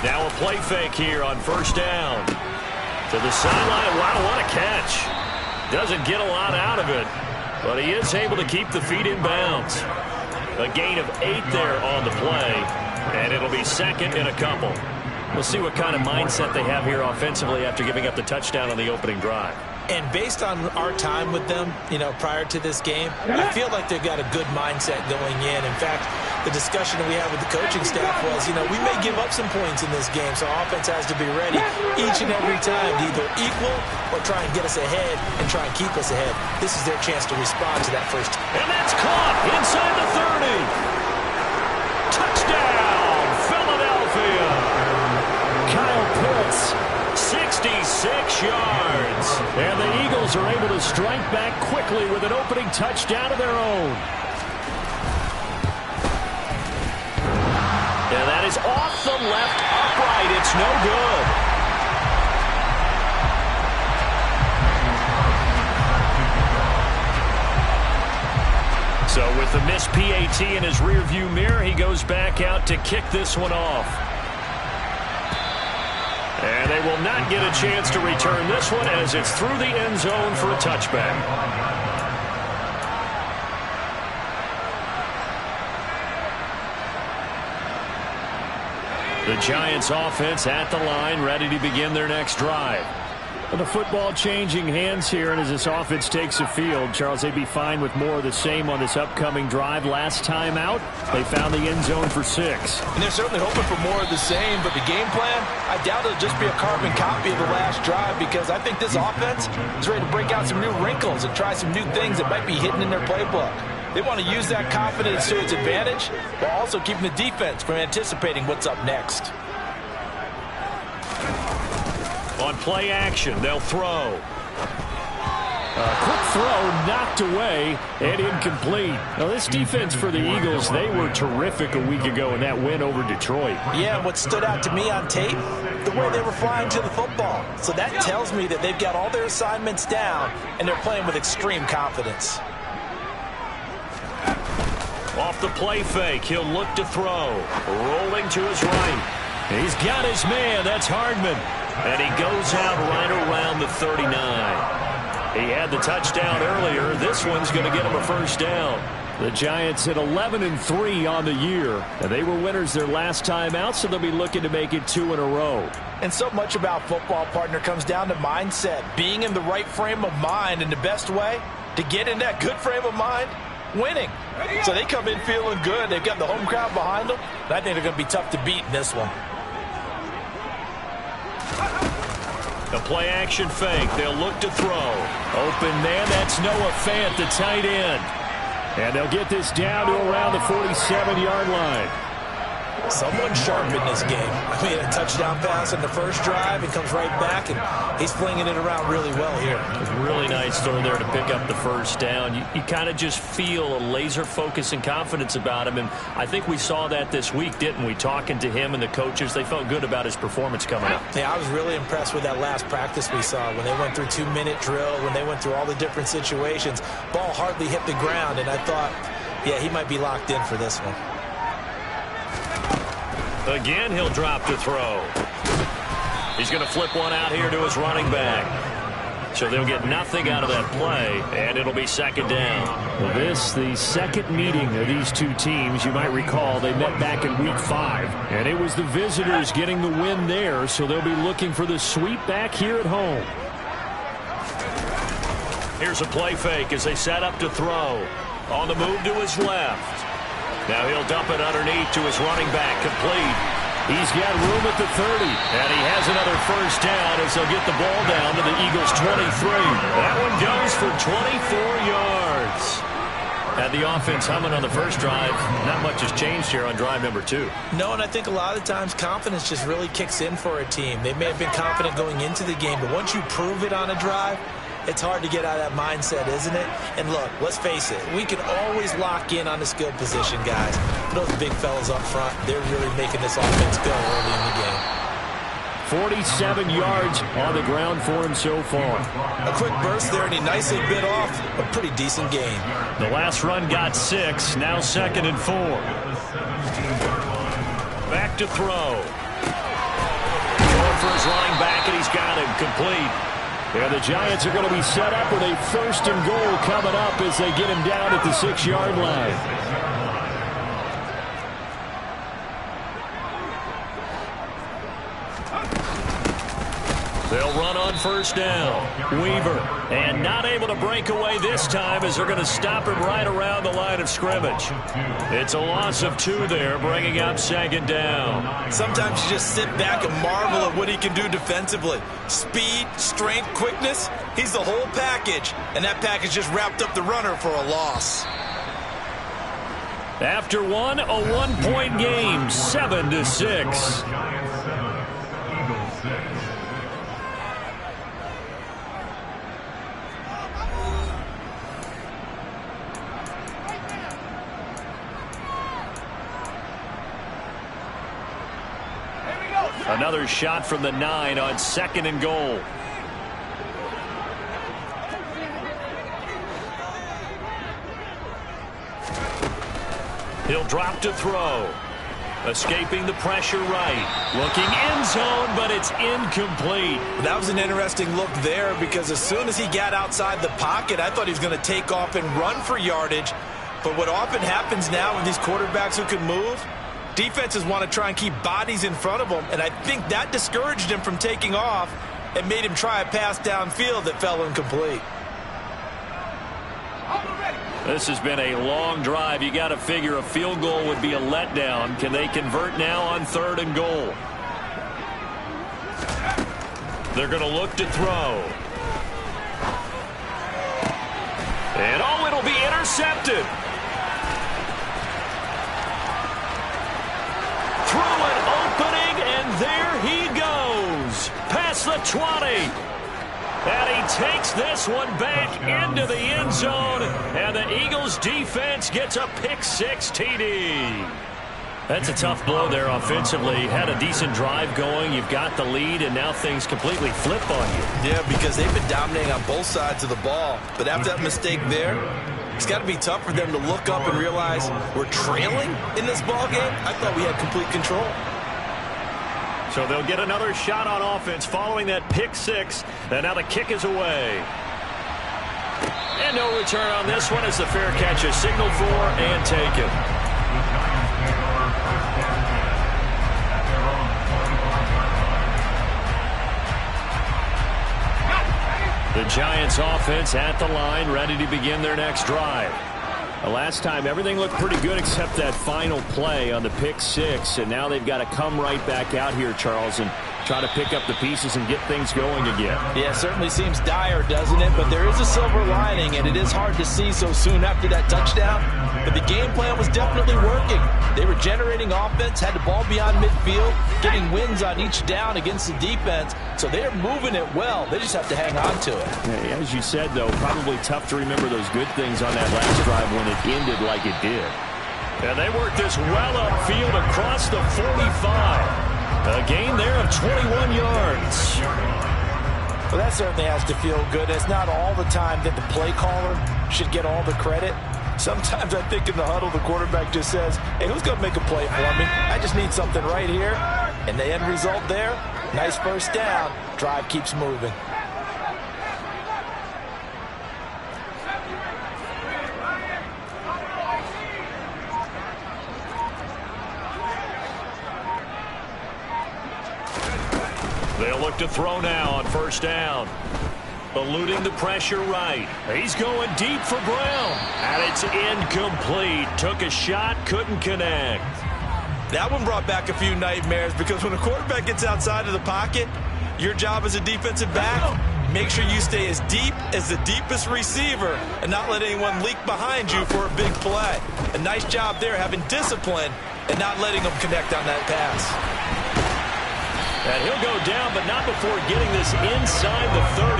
Now a play fake here on first down. To the sideline. Wow, what a catch. Doesn't get a lot out of it, but he is able to keep the feet in bounds. A gain of 8 there on the play, and it'll be second and a couple. We'll see what kind of mindset they have here offensively after giving up the touchdown on the opening drive. And based on our time with them, prior to this game, I feel like they've got a good mindset going in. In fact, the discussion that we had with the coaching staff was, we may give up some points in this game, so offense has to be ready each and every time to either equal or try and get us ahead and try and keep us ahead. This is their chance to respond to that first. And that's caught inside the 30. Touchdown, Philadelphia. Kyle Pitts, 66 yards. And the Eagles are able to strike back quickly with an opening touchdown of their own. And that is off the left upright. It's no good. So with the missed PAT in his rearview mirror, he goes back out to kick this one off. And they will not get a chance to return this one as it's through the end zone for a touchback. The Giants offense at the line, ready to begin their next drive. Well, the football changing hands here, and as this offense takes the field, Charles, they'd be fine with more of the same on this upcoming drive. Last time out, they found the end zone for 6. And they're certainly hoping for more of the same, but the game plan, I doubt it'll just be a carbon copy of the last drive, because I think this offense is ready to break out some new wrinkles and try some new things that might be hidden in their playbook. They want to use that confidence to its advantage, while also keeping the defense from anticipating what's up next. On play action, they'll throw. A quick throw knocked away and incomplete. Now, this defense for the Eagles, they were terrific a week ago in that win over Detroit. Yeah, what stood out to me on tape, the way they were flying to the football. So that tells me that they've got all their assignments down, and they're playing with extreme confidence. Off the play fake, he'll look to throw. Rolling to his right. He's got his man, that's Hardman. And he goes out right around the 39. He had the touchdown earlier. This one's going to get him a first down. The Giants at 11-3 on the year. And they were winners their last time out, so they'll be looking to make it 2 in a row. And so much about football, partner, comes down to mindset. Being in the right frame of mind, and the best way to get in that good frame of mind, winning. So they come in feeling good. They've got the home crowd behind them. And I think they're going to be tough to beat in this one. The play action fake. They'll look to throw. Open man. That's Noah Fant, the tight end. And they'll get this down to around the 47-yard line. Someone sharp in this game. I mean, a touchdown pass in the first drive. It comes right back, and he's flinging it around really well here. Really nice throw there to pick up the first down. You kind of just feel a laser focus and confidence about him, and I think we saw that this week, didn't we? Talking to him and the coaches, they felt good about his performance coming up. Yeah, I was really impressed with that last practice we saw when they went through 2-minute drill, when they went through all the different situations. Ball hardly hit the ground, and I thought, yeah, he might be locked in for this one. Again, he'll drop to throw. He's going to flip one out here to his running back. So they'll get nothing out of that play, and it'll be second down. Well, the second meeting of these two teams. You might recall they met back in Week 5, and it was the visitors getting the win there, so they'll be looking for the sweep back here at home. Here's a play fake as they set up to throw. On the move to his left. Now he'll dump it underneath to his running back, complete. He's got room at the 30, and he has another first down as they'll get the ball down to the Eagles' 23. That one goes for 24 yards. Had the offense humming on the first drive. Not much has changed here on drive number 2. No, and I think a lot of times confidence just really kicks in for a team. They may have been confident going into the game, but once you prove it on a drive, it's hard to get out of that mindset, isn't it? And look, let's face it, we can always lock in on the skill position, guys. But those big fellas up front, they're really making this offense go early in the game. 47 yards on the ground for him so far. A quick burst there, and he nicely bit off a pretty decent gain. The last run got 6, now 2nd and 4. Back to throw. Going for his running back, and he's got him complete. And the Giants are going to be set up with a 1st and goal coming up as they get him down at the 6-yard line. They'll run on 1st down. Weaver, and not able to break away this time as they're going to stop him right around the line of scrimmage. It's a loss of 2 there, bringing up 2nd down. Sometimes you just sit back and marvel at what he can do defensively. Speed, strength, quickness, he's the whole package. And that package just wrapped up the runner for a loss. After one, a 1-point game, 7-6. Another shot from the 9 on 2nd and goal. He'll drop to throw. Escaping the pressure right. Looking end zone, but it's incomplete. That was an interesting look there because as soon as he got outside the pocket, I thought he was going to take off and run for yardage. But what often happens now with these quarterbacks who can move, defenses want to try and keep bodies in front of them, and I think that discouraged him from taking off and made him try a pass downfield that fell incomplete. This has been a long drive. You got to figure a field goal would be a letdown. Can they convert now on 3rd and goal? They're going to look to throw. And oh, it'll be intercepted. Through an opening, and there he goes. Past the 20. And he takes this one back into the end zone. And the Eagles defense gets a pick-6 TD. That's a tough blow there offensively. Had a decent drive going. You've got the lead, and now things completely flip on you. Yeah, because they've been dominating on both sides of the ball. But after that mistake there, it's got to be tough for them to look up and realize we're trailing in this ball game. I thought we had complete control. So they'll get another shot on offense following that pick-6. And now the kick is away. And no return on this one as the fair catch is signaled for and taken. The Giants offense at the line, ready to begin their next drive. The last time, everything looked pretty good except that final play on the pick-6, and now they've got to come right back out here, Charles, and try to pick up the pieces and get things going again. Yeah, it certainly seems dire, doesn't it? But there is a silver lining, and it is hard to see so soon after that touchdown. But the game plan was definitely working. They were generating offense, had the ball beyond midfield, getting wins on each down against the defense. So they're moving it well. They just have to hang on to it. Yeah, as you said, though, probably tough to remember those good things on that last drive when it ended like it did. And they worked this well upfield across the 45. A gain there of 21 yards. Well, that certainly has to feel good. It's not all the time that the play caller should get all the credit. Sometimes I think in the huddle, the quarterback just says, hey, who's going to make a play for me? I just need something right here. And the end result there, nice first down. Drive keeps moving. They'll look to throw now on 1st down. Eluding the pressure right. He's going deep for Brown. And it's incomplete. Took a shot, couldn't connect. That one brought back a few nightmares because when a quarterback gets outside of the pocket, your job as a defensive back, make sure you stay as deep as the deepest receiver and not let anyone leak behind you for a big play. A nice job there having discipline and not letting them connect on that pass. And he'll go down, but not before getting this inside the 30.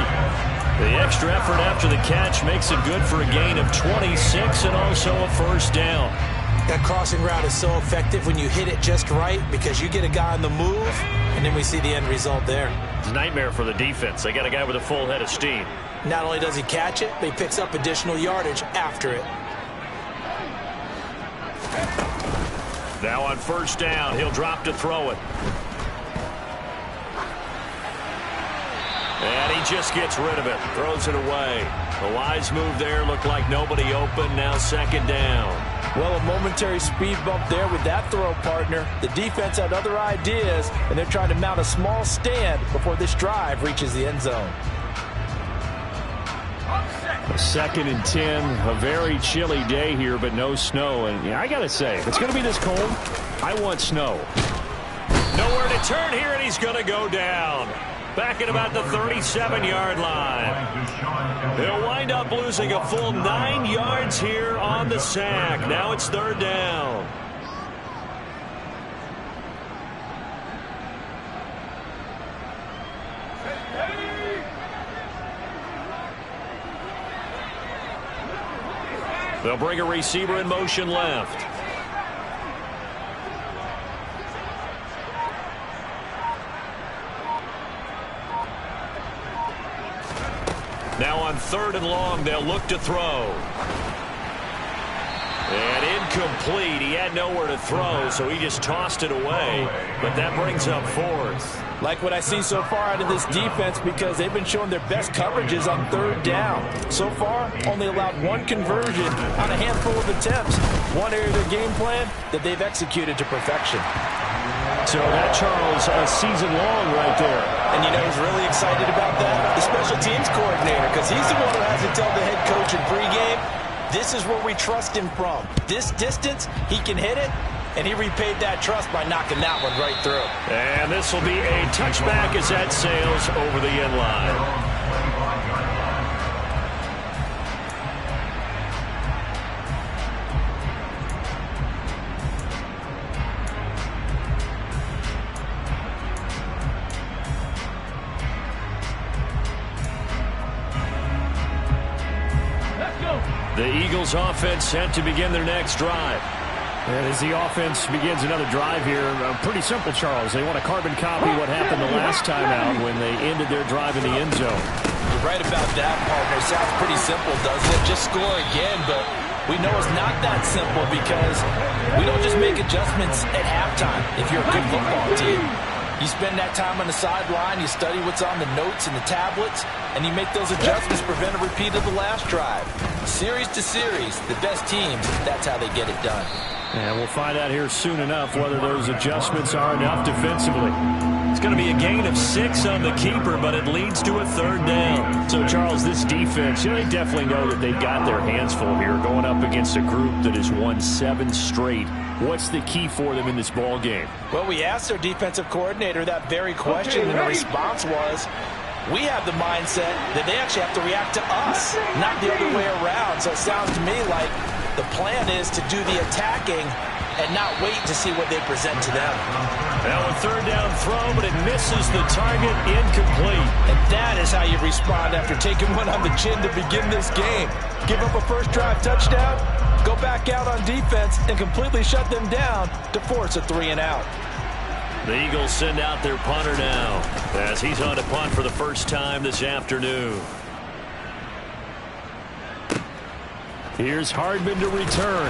The extra effort after the catch makes it good for a gain of 26 and also a 1st down. That crossing route is so effective when you hit it just right because you get a guy on the move, and then we see the end result there. It's a nightmare for the defense. They got a guy with a full head of steam. Not only does he catch it, but he picks up additional yardage after it. Now on first down, he'll drop to throw it. And he just gets rid of it, throws it away. The wise move there, looked like nobody open, now second down. Well, a momentary speed bump there with that throw, partner. The defense had other ideas, and they're trying to mount a small stand before this drive reaches the end zone. A 2nd and 10, a very chilly day here, but no snow. And yeah, I got to say, if it's going to be this cold, I want snow. Nowhere to turn here, and he's going to go down. Back at about the 37-yard line. He'll wind up losing a full 9 yards here on the sack. Now it's third down. They'll bring a receiver in motion left. Now on 3rd and long, they'll look to throw. And incomplete. He had nowhere to throw, so he just tossed it away. But that brings up 4th. Like what I see so far out of this defense because they've been showing their best coverages on 3rd down. So far, only allowed 1 conversion on a handful of attempts. One area of their game plan that they've executed to perfection. So that, Charles, a season long right there. And you know who's really excited about that? The special teams coordinator, because he's the one who has to tell the head coach in pregame, this is where we trust him from. This distance, he can hit it, and he repaid that trust by knocking that one right through. And this will be a touchback as that sails over the end line. The Eagles offense set to begin their next drive. And as the offense begins another drive here, pretty simple, Charles. They want to carbon copy what happened the last time out when they ended their drive in the end zone. You're right about that, partner. Sounds pretty simple, doesn't it? Just score again, but we know it's not that simple because we don't just make adjustments at halftime if you're a good football team. You spend that time on the sideline, you study what's on the notes and the tablets, and you make those adjustments to prevent a repeat of the last drive. Series to series, the best teams, that's how they get it done. And we'll find out here soon enough whether those adjustments are enough defensively. It's going to be a gain of 6 on the keeper, but it leads to a 3rd down. So, Charles, this defense, they definitely know that they've got their hands full here going up against a group that has won 7 straight. What's the key for them in this ball game? Well, we asked their defensive coordinator that very question, and the response was, we have the mindset that they actually have to react to us, not the other way around. So it sounds to me like the plan is to do the attacking and not wait to see what they present to them. Now a 3rd down throw, but it misses the target, incomplete. And that is how you respond after taking one on the chin to begin this game. Give up a first drive touchdown, go back out on defense and completely shut them down to force a 3-and-out. The Eagles send out their punter now as he's on to punt for the first time this afternoon. Here's Hardman to return.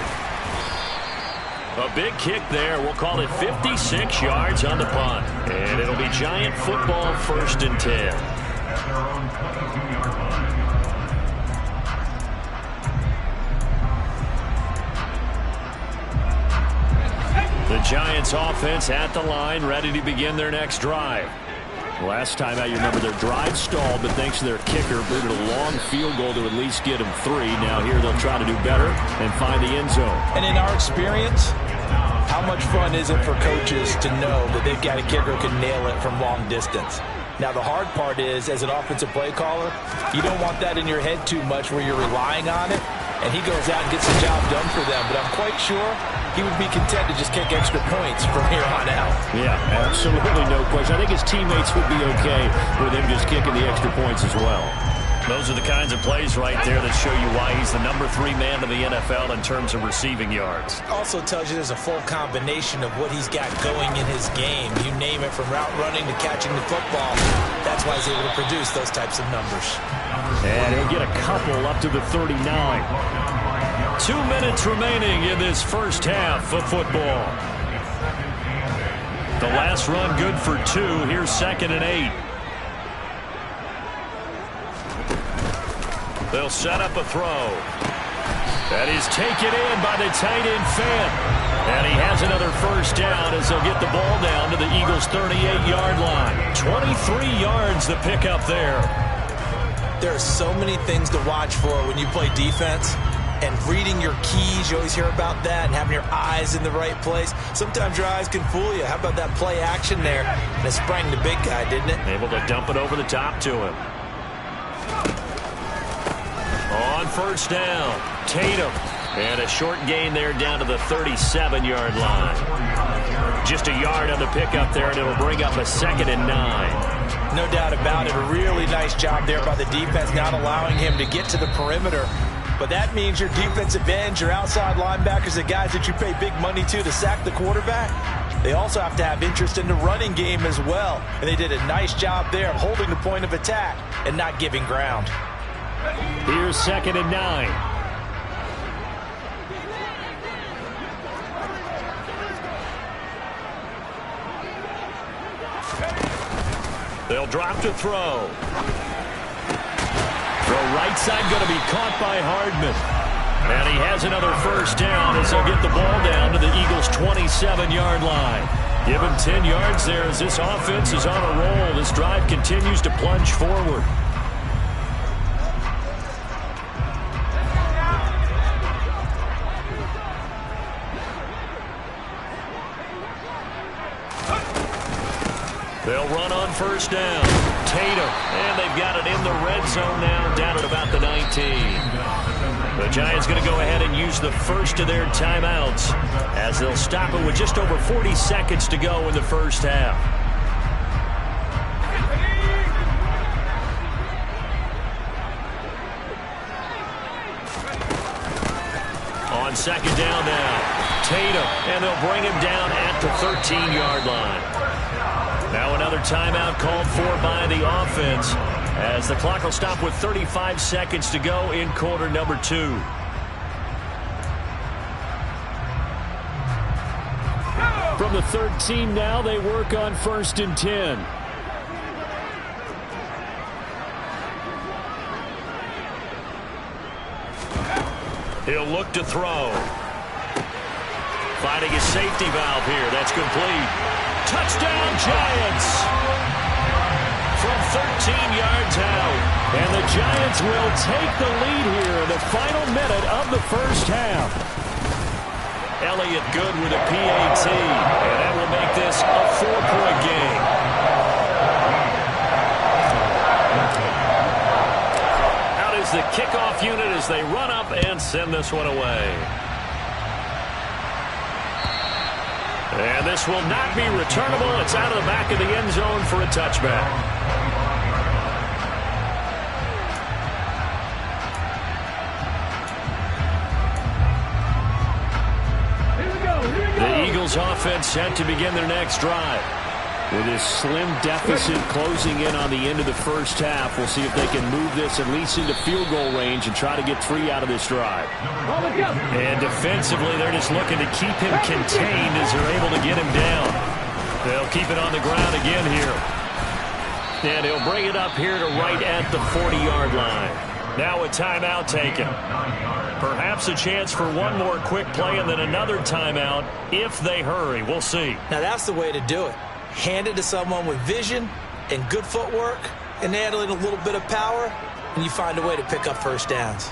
A big kick there. We'll call it 56 yards on the punt. And it'll be Giant football, 1st and 10. The Giants offense at the line, ready to begin their next drive. Last time out, you remember their drive stalled, but thanks to their kicker, booted a long field goal to at least get them 3. Now here they'll try to do better and find the end zone. And in our experience, how much fun is it for coaches to know that they've got a kicker who can nail it from long distance? Now, the hard part is, as an offensive play caller, you don't want that in your head too much where you're relying on it, and he goes out and gets the job done for them. But I'm quite sure he would be content to just kick extra points from here on out. Yeah, absolutely no question. I think his teammates would be okay with him just kicking the extra points as well. Those are the kinds of plays right there that show you why he's the #3 man in the NFL in terms of receiving yards. Also tells you there's a full combination of what he's got going in his game. You name it, from route running to catching the football. That's why he's able to produce those types of numbers. And he'll get a couple up to the 39. 2 minutes remaining in this first half of football. The last run good for 2. Here's 2nd and 8. They'll set up a throw. That is taken in by the tight end Fant. And he has another first down as they'll get the ball down to the Eagles' 38-yard line. 23 yards to pick up there. There are so many things to watch for when you play defense. And reading your keys, you always hear about that, and having your eyes in the right place. Sometimes your eyes can fool you. How about that play action there? And it sprang the big guy, didn't it? Able to dump it over the top to him. On first down, Tatum. And a short gain there down to the 37-yard line. Just a yard on the pickup there, and it'll bring up a 2nd and 9. No doubt about it. A really nice job there by the defense, not allowing him to get to the perimeter. But that means your defensive ends, your outside linebackers, the guys that you pay big money to sack the quarterback, they also have to have interest in the running game as well. And they did a nice job there of holding the point of attack and not giving ground. Here's 2nd and 9. They'll drop to throw. Throw right side going to be caught by Hardman. And he has another first down as they'll get the ball down to the Eagles' 27-yard line. Give him 10 yards there as this offense is on a roll. This drive continues to plunge forward. They'll run on first down. Tatum. And they've got it in the red zone now, down at about the 19. The Giants going to go ahead and use the first of their timeouts as they'll stop it with just over 40 seconds to go in the first half. On second down now, Tatum. And they'll bring him down at the 13-yard line. Now another timeout called for by the offense as the clock will stop with 35 seconds to go in quarter number 2. From the 13 now, they work on 1st and 10. He'll look to throw. Finding a safety valve here. That's complete. Touchdown, Giants! From 13 yards out. And the Giants will take the lead here in the final minute of the first half. Elliott good with a PAT. And that will make this a 4-point game. Out is the kickoff unit as they run up and send this one away. And this will not be returnable. It's out of the back of the end zone for a touchback. The Eagles offense set to begin their next drive. With this slim deficit closing in on the end of the first half, we'll see if they can move this at least into field goal range and try to get 3 out of this drive. And defensively, they're just looking to keep him contained as they're able to get him down. They'll keep it on the ground again here. And he'll bring it up here to right at the 40-yard line. Now a timeout taken. Perhaps a chance for one more quick play and then another timeout if they hurry. We'll see. Now that's the way to do it. Hand it to someone with vision and good footwork and add in a little bit of power, and you find a way to pick up first downs.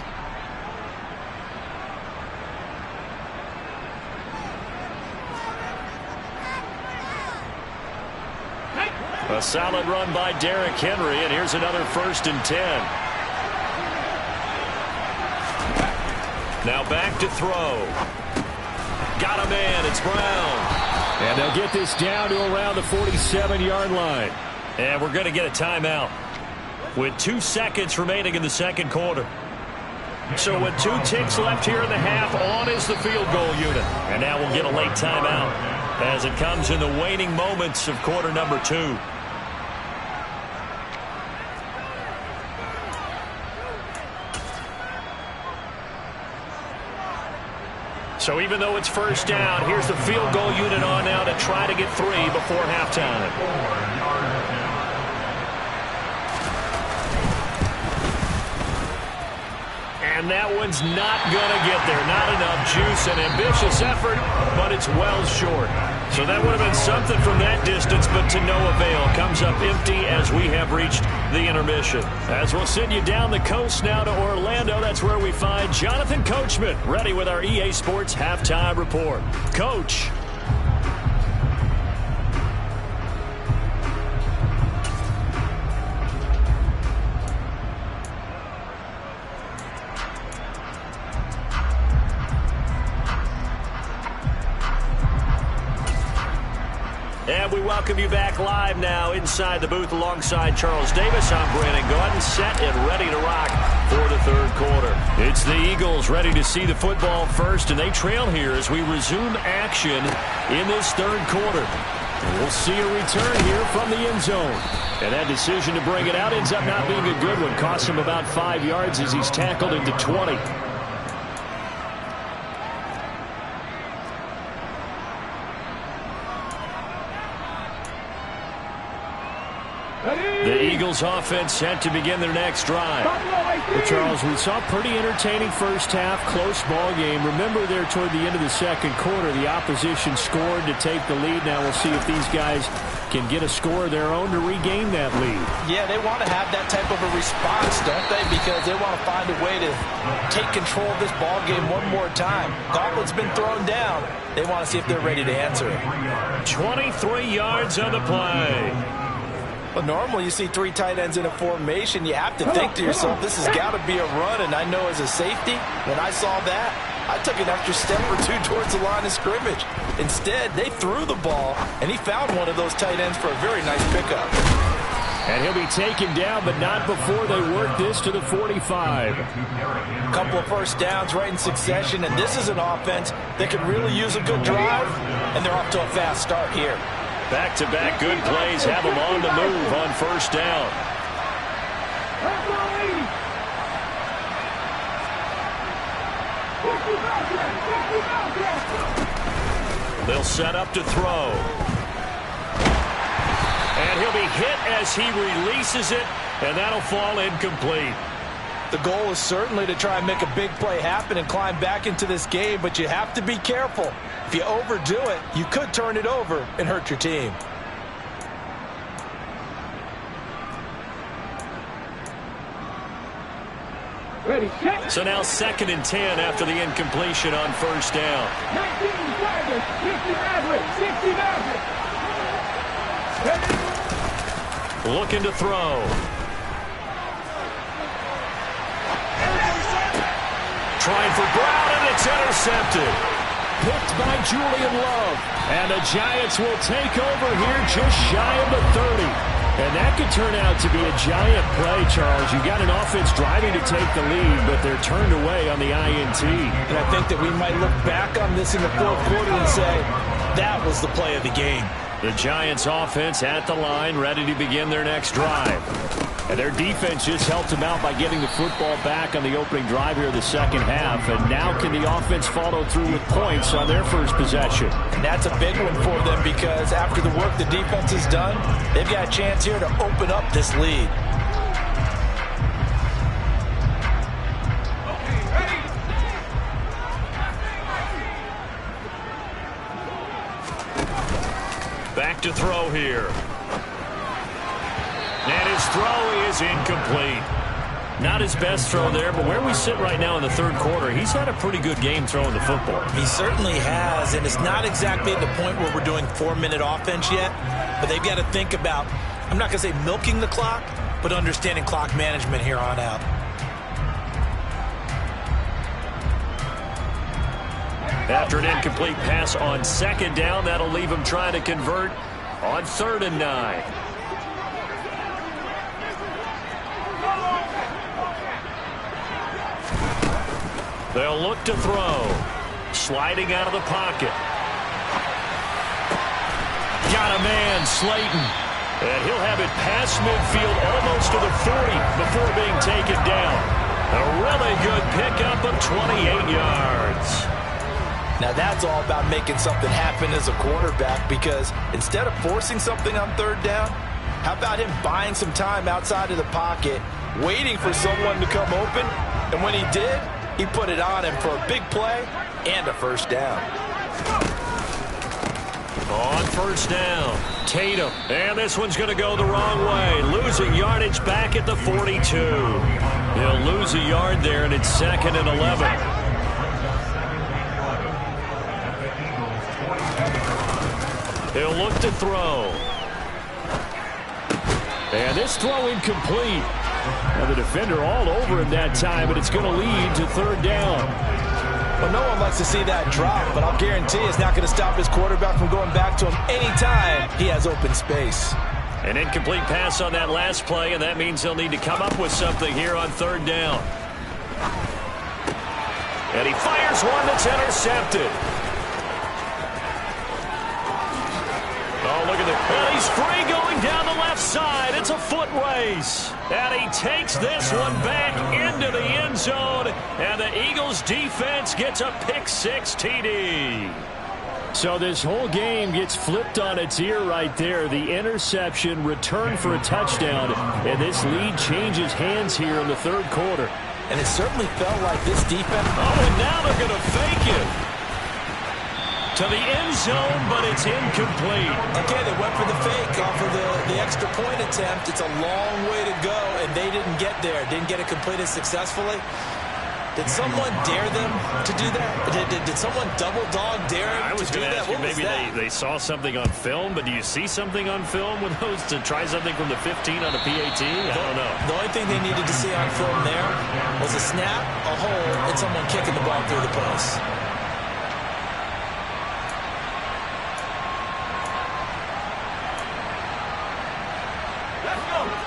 A solid run by Derrick Henry, and here's another 1st and 10. Now back to throw. Got a man. It's Brown. And they'll get this down to around the 47-yard line. And we're going to get a timeout. with 2 seconds remaining in the second quarter. So with 2 ticks left here in the half, on is the field goal unit. And now we'll get a late timeout as it comes in the waning moments of quarter number 2. So even though it's first down, here's the field goal unit on now to try to get 3 before halftime. And that one's not going to get there. Not enough juice. An ambitious effort, but it's well short. So that would have been something from that distance, but to no avail. Comes up empty as we have reached the intermission. As we'll send you down the coast now to Orlando, that's where we find Jonathan Coachman, ready with our EA Sports Halftime Report. Coach. And we welcome you back live now inside the booth alongside Charles Davis. I'm Brandon Gaudin, set and ready to rock for the third quarter. It's the Eagles ready to see the football first, and they trail here as we resume action in this third quarter. We'll see a return here from the end zone. And that decision to bring it out ends up not being a good one. Costs him about 5 yards as he's tackled into 20. The Eagles offense set to begin their next drive. Well, Charles, we saw a pretty entertaining first half, close ball game. Remember there toward the end of the second quarter, the opposition scored to take the lead. Now we'll see if these guys can get a score of their own to regain that lead. Yeah, they want to have that type of a response, don't they? Because they want to find a way to take control of this ball game one more time. Gauntlet's been thrown down. They want to see if they're ready to answer it. 23 yards on the play. But normally you see 3 tight ends in a formation, you have to think to yourself, this has got to be a run. And I know as a safety, when I saw that, I took an extra step or 2 towards the line of scrimmage. Instead, they threw the ball, and he found one of those tight ends for a very nice pickup. And he'll be taken down, but not before they work this to the 45. A couple of first downs right in succession, and this is an offense that could really use a good drive, and they're off to a fast start here. Back-to-back good plays have them on the move on first down. They'll set up to throw. And he'll be hit as he releases it, and that'll fall incomplete. The goal is certainly to try and make a big play happen and climb back into this game, but you have to be careful. If you overdo it, you could turn it over and hurt your team. So now 2nd and 10 after the incompletion on first down. 19 looking to throw. Trying for Brown, and it's intercepted. Picked by Julian Love. And the Giants will take over here just shy of the 30. And that could turn out to be a giant play, Charles. You got an offense driving to take the lead, but they're turned away on the INT. And I think that we might look back on this in the fourth quarter and say, that was the play of the game. The Giants offense at the line, ready to begin their next drive. And their defense just helped them out by getting the football back on the opening drive here of the second half. And now can the offense follow through with points on their first possession? And that's a big one for them because after the work the defense has done, they've got a chance here to open up this lead. Back to throw here. And his throw is incomplete. Not his best throw there, but where we sit right now in the third quarter, he's had a pretty good game throwing the football. He certainly has, and it's not exactly at the point where we're doing 4-minute offense yet, but they've got to think about, I'm not going to say milking the clock, but understanding clock management here on out. After an incomplete pass on second down, that'll leave him trying to convert on 3rd and 9. They'll look to throw. Sliding out of the pocket. Got a man, Slayton. And he'll have it past midfield almost to the 40 before being taken down. A really good pickup of 28 yards. Now that's all about making something happen as a quarterback, because instead of forcing something on third down, how about him buying some time outside of the pocket, waiting for someone to come open, and when he did, he put it on him for a big play and a first down. On first down, Tatum. And this one's going to go the wrong way. Losing yardage back at the 42. He'll lose a yard there, and it's 2nd and 11. He'll look to throw. And this throw incomplete. Now the defender all over him that time, but it's going to lead to 3rd down. Well, no one likes to see that drop, but I'll guarantee it's not going to stop his quarterback from going back to him anytime he has open space. An incomplete pass on that last play, and that means they'll need to come up with something here on 3rd down. And he fires one that's intercepted. Oh, look at that. And he's free going down the left side. It's a foot race. And he takes this one back into the end zone. And the Eagles defense gets a pick-6 TD. So this whole game gets flipped on its ear right there. The interception, return for a touchdown. And this lead changes hands here in the 3rd quarter. And it certainly felt like this defense. Oh, and now they're going to fake it to the end zone, but it's incomplete. Okay, they went for the fake off of the extra point attempt. It's a long way to go, and they didn't get there. Didn't get it completed successfully. Did someone dare them to do that? Did someone double dog dare them I was to do going to that? ask you, What was maybe that? they saw something on film, but do you see something on film with those to try something from the 15 on the PAT? I don't know. The only thing they needed to see on film there was a snap, a hole, and someone kicking the ball through the post.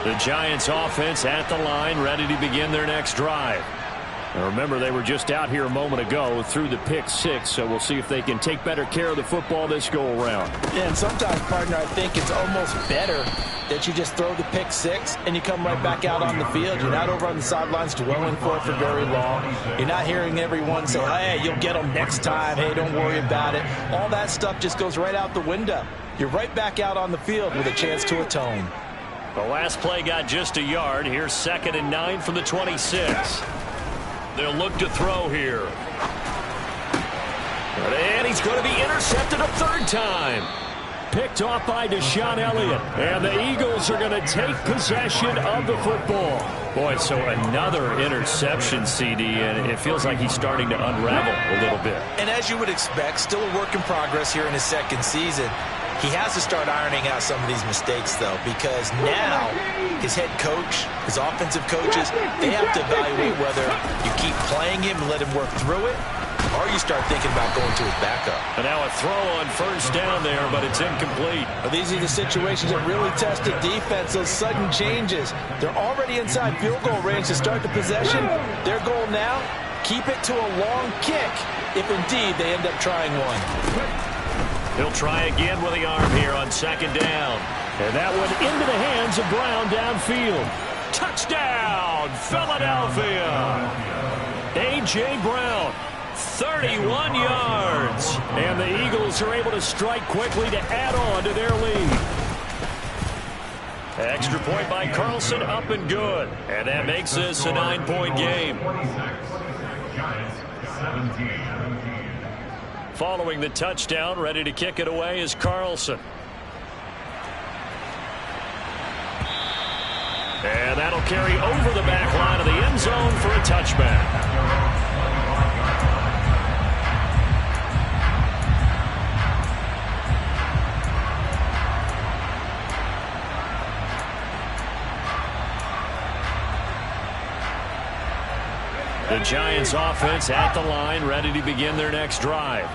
The Giants offense at the line, ready to begin their next drive. Now remember, they were just out here a moment ago through the pick-6, so we'll see if they can take better care of the football this go-around. Yeah, and sometimes, partner, I think it's almost better that you just throw the pick-6 and you come right back out on the field. You're not over on the sidelines dwelling for it for very long. You're not hearing everyone say, hey, you'll get them next time. Hey, don't worry about it. All that stuff just goes right out the window. You're right back out on the field with a chance to atone. The last play got just a yard. Here's 2nd and 9 from the 26. They'll look to throw here. And he's going to be intercepted a 3rd time. Picked off by Deshaun Elliott. And the Eagles are going to take possession of the football. Boy, so another interception, CD, and it feels like he's starting to unravel a little bit. And as you would expect, still a work in progress here in his 2nd season. He has to start ironing out some of these mistakes, though, because now his head coach, his offensive coaches, they have to evaluate whether you keep playing him and let him work through it, or you start thinking about going to his backup. And now a throw on 1st down there, but it's incomplete. Well, these are the situations that really test the defense, those sudden changes. They're already inside field goal range to start the possession. Their goal now, keep it to a long kick, if indeed they end up trying one. He'll try again with the arm here on 2nd down. And that one into the hands of Brown downfield. Touchdown, Philadelphia! A.J. Brown, 31 yards. And the Eagles are able to strike quickly to add on to their lead. Extra point by Carlson, up and good. And that makes this a 9-point game. Following the touchdown, ready to kick it away is Carlson. And that'll carry over the back line of the end zone for a touchback. The Giants offense at the line, ready to begin their next drive.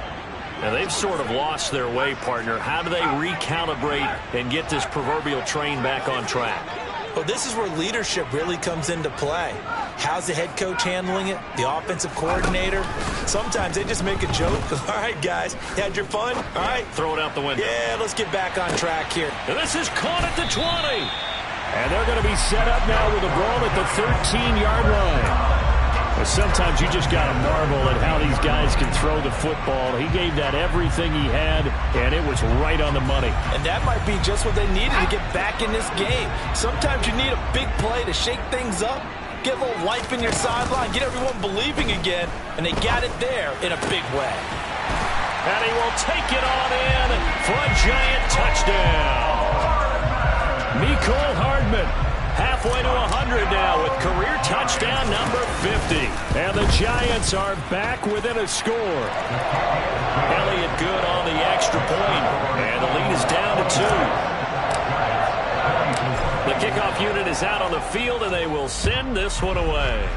Now, they've sort of lost their way, partner. How do they recalibrate and get this proverbial train back on track? Well, this is where leadership really comes into play. How's the head coach handling it? The offensive coordinator? Sometimes they just make a joke. All right, guys, you had your fun? All right. Throw it out the window. Yeah, let's get back on track here. And this is caught at the 20. And they're going to be set up now with the ball at the 13-yard line. But sometimes you just got to marvel at how these guys can throw the football. He gave that everything he had, and it was right on the money. And that might be just what they needed to get back in this game. Sometimes you need a big play to shake things up, get a little life in your sideline, get everyone believing again, and they got it there in a big way. And he will take it on in for a giant touchdown. Mecole Hardman halfway to 100 now with career touchdown number 50. And the Giants are back within a score. Elliott good on the extra point, and the lead is down to 2. The kickoff unit is out on the field, and they will send this one away.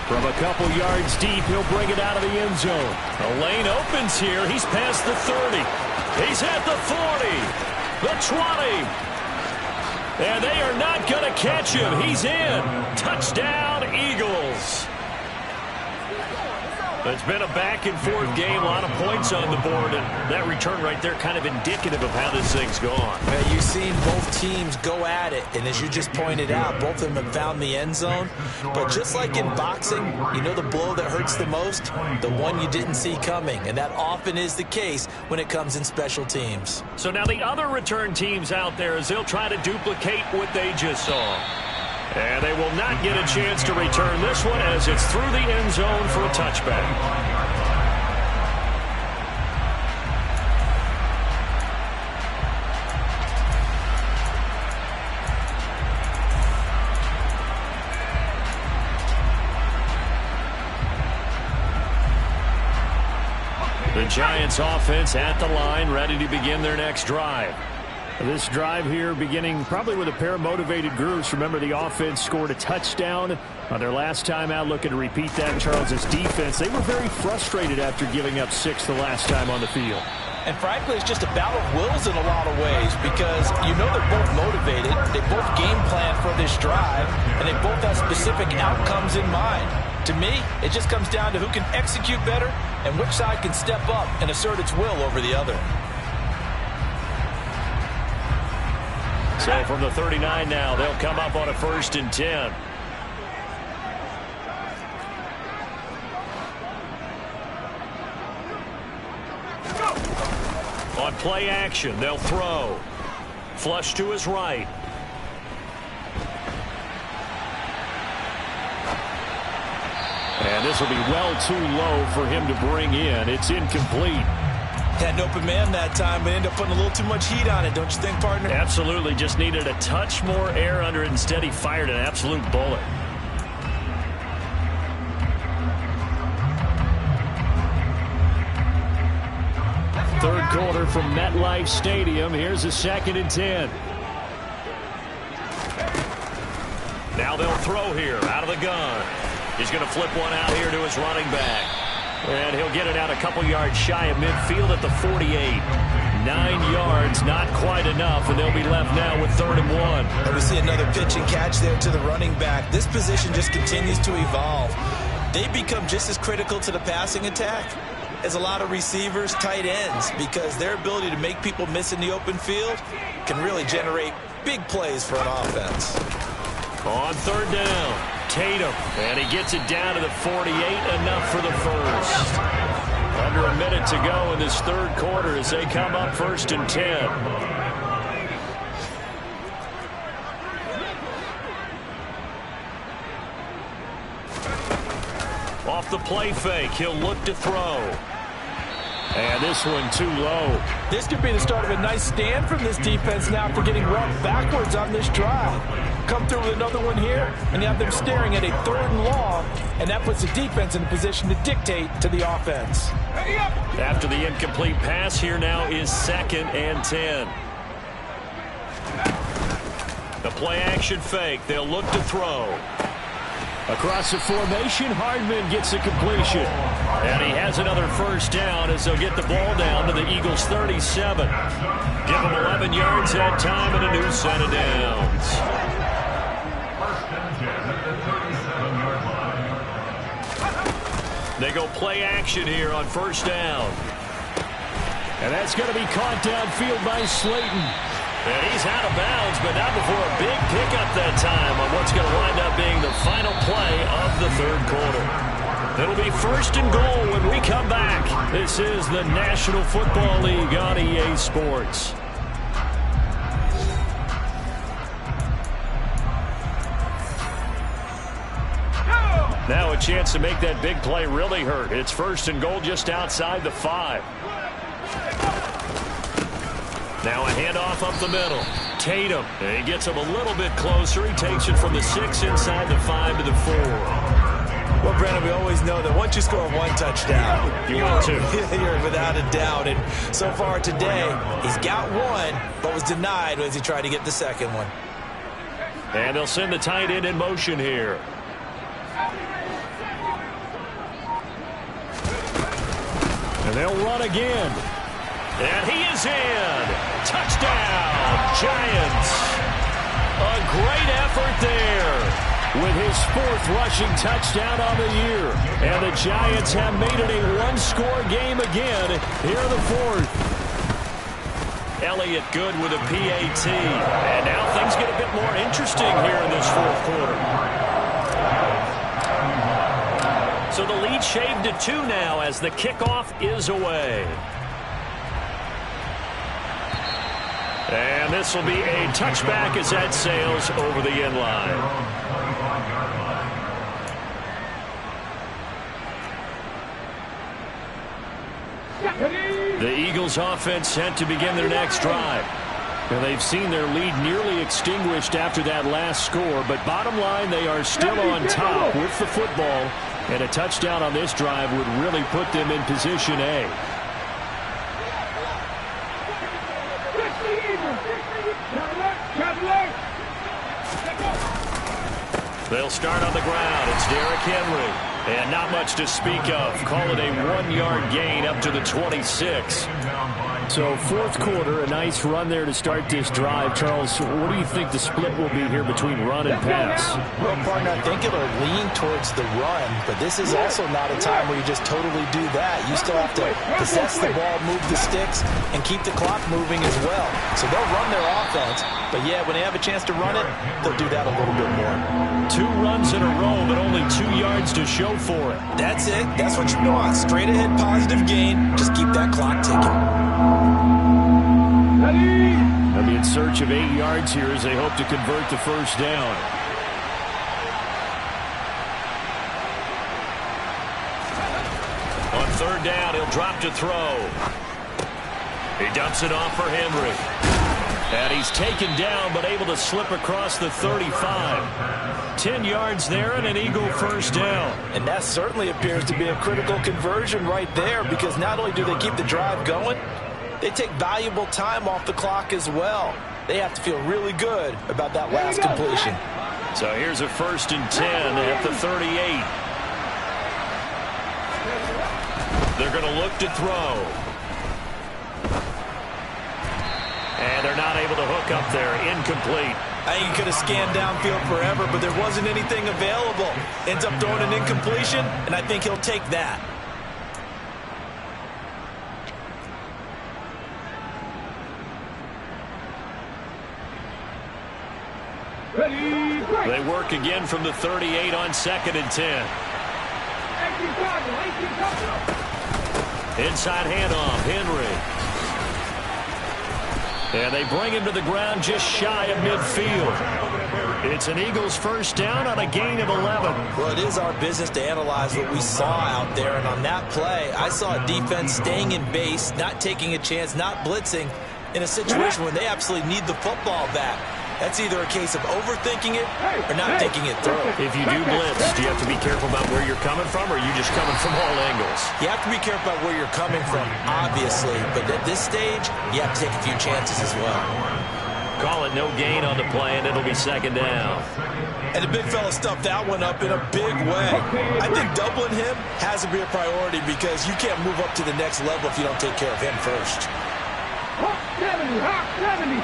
From a couple yards deep, he'll bring it out of the end zone. The lane opens here. He's past the 30. He's at the 40. The 20. And they are not going to catch him. He's in. Touchdown, Eagles. It's been a back-and-forth game, a lot of points on the board, and that return right there kind of indicative of how this thing's gone. Well, you've seen both teams go at it, and as you just pointed out, both of them have found the end zone. But just like in boxing, you know the blow that hurts the most? The one you didn't see coming, and that often is the case when it comes in special teams. So now the other return teams out there, as they'll try to duplicate what they just saw. And they will not get a chance to return this one as it's through the end zone for a touchback. The Giants offense at the line, ready to begin their next drive. This drive here beginning probably with a pair of motivated groups. Remember, the offense scored a touchdown on their last time out. Looking to repeat that. Charles's defense, they were very frustrated after giving up 6 the last time on the field. And frankly, it's just a battle of wills in a lot of ways because you know they're both motivated. They both game plan for this drive, and they both have specific outcomes in mind. To me, it just comes down to who can execute better and which side can step up and assert its will over the other. So from the 39 now, they'll come up on a 1st and 10. On play action, they'll throw. Flush to his right. And this will be well too low for him to bring in. It's incomplete. Had an open man that time, but ended up putting a little too much heat on it, don't you think, partner? Absolutely. Just needed a touch more air under it. Instead, he fired an absolute bullet. Third quarter from MetLife Stadium. Here's a 2nd and 10. Now they'll throw here out of the gun. He's going to flip one out here to his running back. And he'll get it out a couple yards shy of midfield at the 48. 9 yards, not quite enough, and they'll be left now with 3rd and 1. And we see another pitch and catch there to the running back. This position just continues to evolve. They become just as critical to the passing attack as a lot of receivers, tight ends, because their ability to make people miss in the open field can really generate big plays for an offense. On 3rd down, Tatum, and he gets it down to the 48, enough for the first. Under a minute to go in this 3rd quarter as they come up 1st and 10. Off the play fake, he'll look to throw. And this one too low. This could be the start of a nice stand from this defense now after getting run backwards on this drive. Come through with another one here, and you have them staring at a 3rd and long, and that puts the defense in a position to dictate to the offense. After the incomplete pass, here now is 2nd and 10. The play action fake, they'll look to throw. Across the formation, Hardman gets a completion. And he has another first down as they'll get the ball down to the Eagles' 37. Give them 11 yards that time and a new set of downs. They go play action here on first down. And that's going to be caught downfield by Slayton. And he's out of bounds, but not before a big pickup that time on what's going to wind up being the final play of the third quarter. It'll be first and goal when we come back. This is the National Football League on EA Sports. Now a chance to make that big play really hurt. It's first and goal just outside the 5. Now a handoff up the middle. Tatum. He gets him a little bit closer. He takes it from the 6 inside the 5 to the 4. Well, Brandon, we always know that once you score one touchdown, you're without a doubt. And so far today, he's got one, but was denied as he tried to get the second one. And they'll send the tight end in motion here. And they'll run again. And he is in. Touchdown, Giants. A great effort there. With his 4th rushing touchdown on the year. And the Giants have made it a one-score game again here in the 4th. Elliott good with a PAT. And now things get a bit more interesting here in this 4th quarter. So the lead shaved to 2 now as the kickoff is away. And this will be a touchback as that sails over the end line. The Eagles offense set to begin their next drive. And they've seen their lead nearly extinguished after that last score. But bottom line, they are still on top with the football. And a touchdown on this drive would really put them in position A. They'll start on the ground. It's Derrick Henry. And not much to speak of. Call it a 1-yard gain up to the 26. So 4th quarter, a nice run there to start this drive. Charles, what do you think the split will be here between run and pass? Well, partner, I think it'll lean towards the run, but this is also not a time where you just totally do that. You still have to possess the ball, move the sticks, and keep the clock moving as well. So they'll run their offense, but yeah, when they have a chance to run it, they'll do that a little bit more. 2 runs in a row, but only 2 yards to show for it. That's it. That's what you want. Straight ahead positive gain. Just keep that clock ticking. They'll be in search of 8 yards here as they hope to convert the first down. On 3rd down, he'll drop to throw. He dumps it off for Henry. And he's taken down, but able to slip across the 35. 10 yards there and an Eagle first down. And that certainly appears to be a critical conversion right there, because not only do they keep the drive going, they take valuable time off the clock as well. They have to feel really good about that last completion. So here's a 1st and 10 at the 38. They're going to look to throw. And they're not able to hook up there. Incomplete. I think he could have scanned downfield forever, but there wasn't anything available. Ends up throwing an incompletion, and I think he'll take that. They work again from the 38 on 2nd and 10. Inside handoff, Henry. And they bring him to the ground just shy of midfield. It's an Eagles first down on a gain of 11. Well, it is our business to analyze what we saw out there. And on that play, I saw a defense staying in base, not taking a chance, not blitzing in a situation when they absolutely need the football back. That's either a case of overthinking it or not thinking it through. If you do blitz, do you have to be careful about where you're coming from, or are you just coming from all angles? You have to be careful about where you're coming from, obviously. But at this stage, you have to take a few chances as well. call it no gain on the play, and it'll be second down. And the big fella stuffed that one up in a big way. I think doubling him has to be a priority because you can't move up to the next level if you don't take care of him first. Hawk 70, Hawk 70.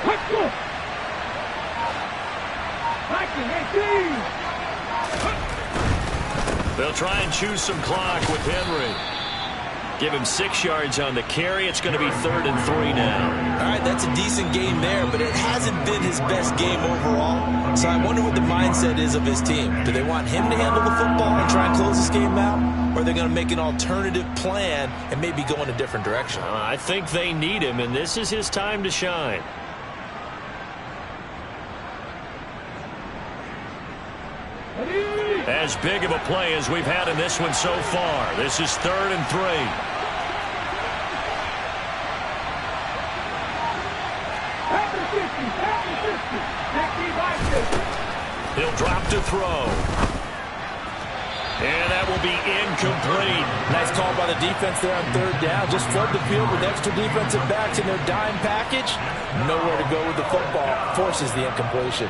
Let's go. They'll try and choose some clock with Henry. Give him 6 yards on the carry. It's going to be 3rd and 3 now. All right, that's a decent game there, but it hasn't been his best game overall. So I wonder what the mindset is of his team. Do they want him to handle the football and try and close this game out? Or are they going to make an alternative plan and maybe go in a different direction? I think they need him, and this is his time to shine. As big of a play as we've had in this one so far. This is 3rd and 3. He'll drop to throw. And that will be incomplete. Nice call by the defense there on 3rd down. Just flood the field with extra defensive backs in their dime package. Nowhere to go with the football. Forces the incompletion.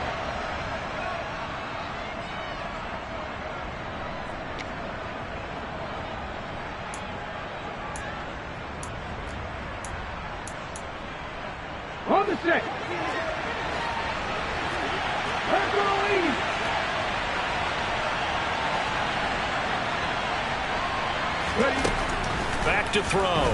On the 6. Let's go, lead. Ready. Back to throw.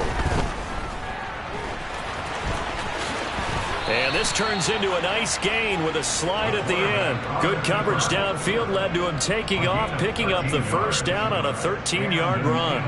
And this turns into a nice gain with a slide at the end. Good coverage downfield led to him taking off, picking up the 1st down on a 13-yard run.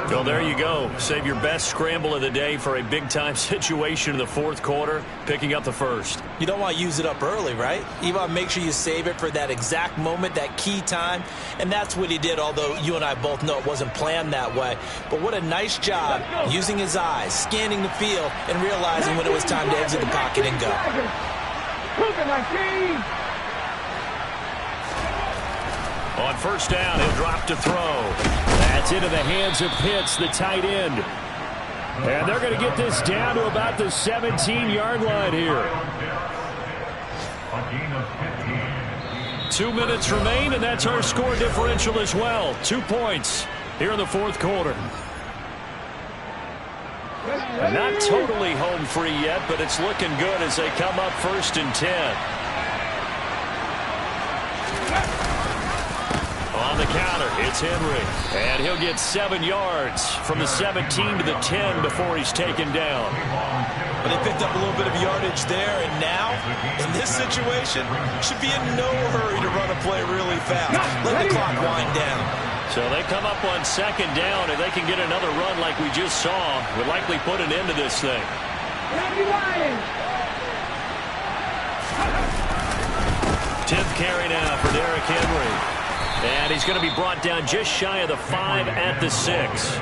Well, there you go. Save your best scramble of the day for a big-time situation in the 4th quarter, picking up the 1st. You don't want to use it up early, right? You want to make sure you save it for that exact moment, that key time. And that's what he did, although you and I both know it wasn't planned that way. But what a nice job using his eyes, scanning the field, and realizing when it was time to exit the pocket and go. On 1st down, he'll drop to throw. That's into the hands of Pitts, the tight end. And they're going to get this down to about the 17-yard line here. 2 minutes remain, and that's our score differential as well. 2 points here in the 4th quarter. Not totally home free yet, but it's looking good as they come up 1st and 10. On the counter, it's Henry. And he'll get 7 yards from the 17 to the 10 before he's taken down. But they picked up a little bit of yardage there, and now, in this situation, should be in no hurry to run a play really fast. Let the clock wind down. So they come up on 2nd down, and they can get another run like we just saw. Would likely put an end to this thing. 10th carry now for Derrick Henry. And he's going to be brought down just shy of the 5 at the 6.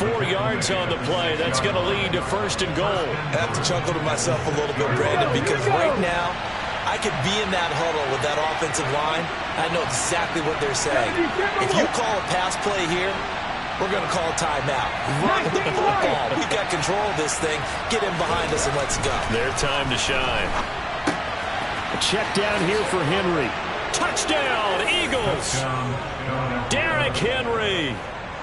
4 yards on the play. That's going to lead to 1st and goal. I have to chuckle to myself a little bit, Brandon, because right now, I could be in that huddle with that offensive line. I know exactly what they're saying. If you call a pass play here, we're going to call a timeout. Run the football. We got control of this thing. Get in behind us and let's go. Their time to shine. A check down here for Henry. Touchdown, Eagles! Derrick Henry,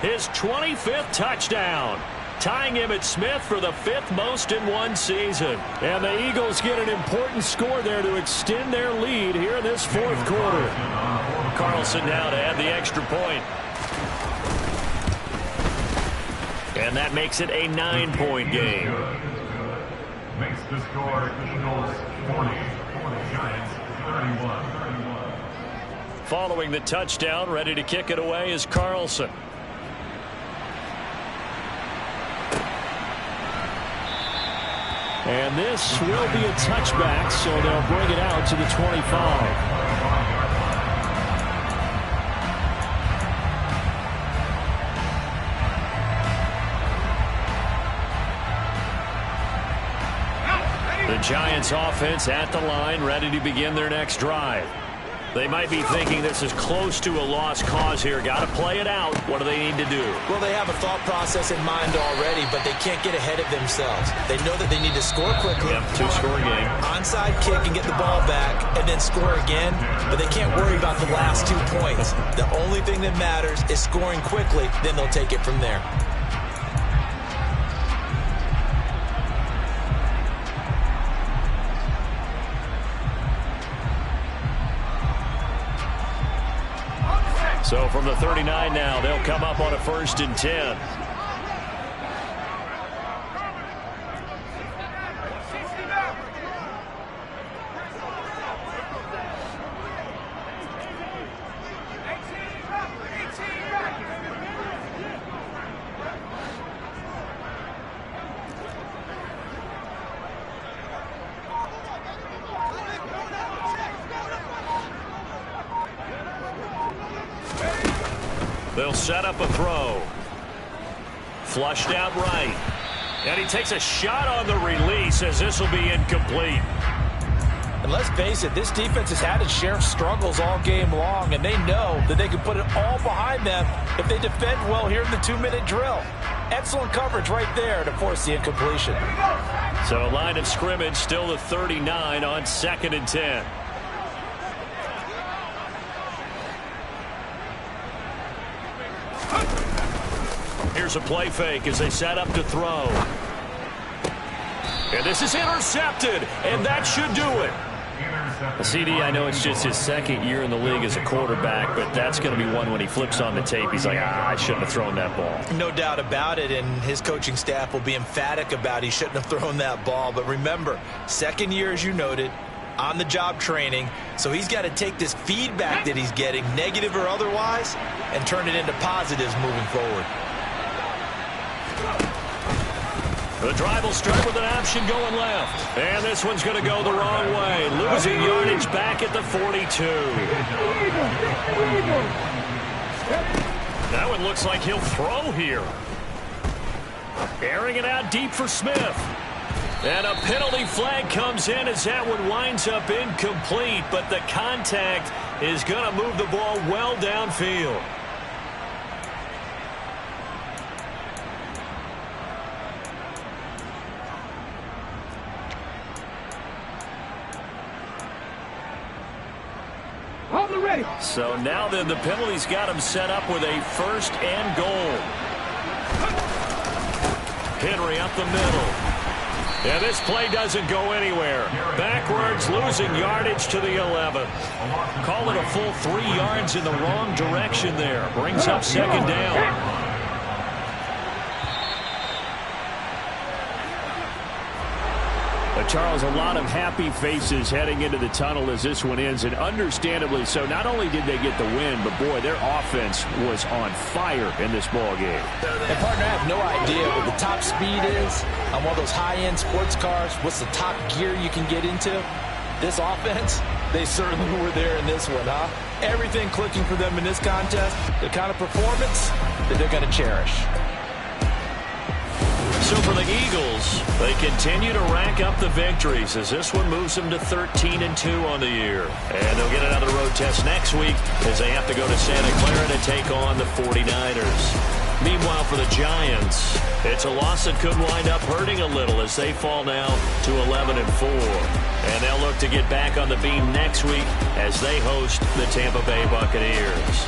his 25th touchdown, tying Emmitt Smith for the 5th most in one season. And the Eagles get an important score there to extend their lead here in this 4th quarter. Carlson now to add the extra point. And that makes it a 9-point game. Makes the score Eagles 40, Giants 31. Following the touchdown, ready to kick it away is Carlson. And this will be a touchback, so they'll bring it out to the 25. The Giants offense at the line, ready to begin their next drive. They might be thinking this is close to a lost cause here. Got to play it out. What do they need to do? Well, they have a thought process in mind already, but they can't get ahead of themselves. They know that they need to score quickly. Yep, two-score game. Onside kick and get the ball back and then score again, but they can't worry about the last 2 points. The only thing that matters is scoring quickly, then they'll take it from there. So from the 39 now, they'll come up on a 1st and 10. They'll set up a throw. Flushed out right. And he takes a shot on the release as this will be incomplete. And let's face it, this defense has had its share of struggles all game long, and they know that they can put it all behind them if they defend well here in the 2-minute drill. Excellent coverage right there to force the incompletion. So line of scrimmage still the 39 on 2nd and 10. Here's a play fake as they set up to throw. And this is intercepted, and that should do it. CD, I know it's just his 2nd year in the league as a quarterback, but that's going to be one when he flips on the tape. He's like, I shouldn't have thrown that ball. No doubt about it, and his coaching staff will be emphatic about he shouldn't have thrown that ball. But remember, 2nd year, as you noted, on-the-job training, so he's got to take this feedback that he's getting, negative or otherwise, and turn it into positives moving forward. The drive will start with an option going left. And this one's going to go the wrong way. Losing yardage back at the 42. That one looks like he'll throw here. Airing it out deep for Smith. And a penalty flag comes in as that one winds up incomplete. But the contact is going to move the ball well downfield. So now then the penalty's got him set up with a 1st and goal. Henry up the middle. And this play doesn't go anywhere. Backwards, losing yardage to the 11. Call it a full 3 yards in the wrong direction there. Brings up 2nd down. Charles, a lot of happy faces heading into the tunnel as this one ends, and understandably so. Not only did they get the win, but boy, their offense was on fire in this ball game. And partner, I have no idea what the top speed is on one of those high-end sports cars. What's the top gear you can get into? This offense, they certainly were there in this one, huh? Everything clicking for them in this contest, the kind of performance that they're going to cherish. So for the Eagles, they continue to rack up the victories as this one moves them to 13-2 on the year. And they'll get another road test next week as they have to go to Santa Clara to take on the 49ers. Meanwhile, for the Giants, it's a loss that could wind up hurting a little as they fall now to 11-4. And they'll look to get back on the beam next week as they host the Tampa Bay Buccaneers.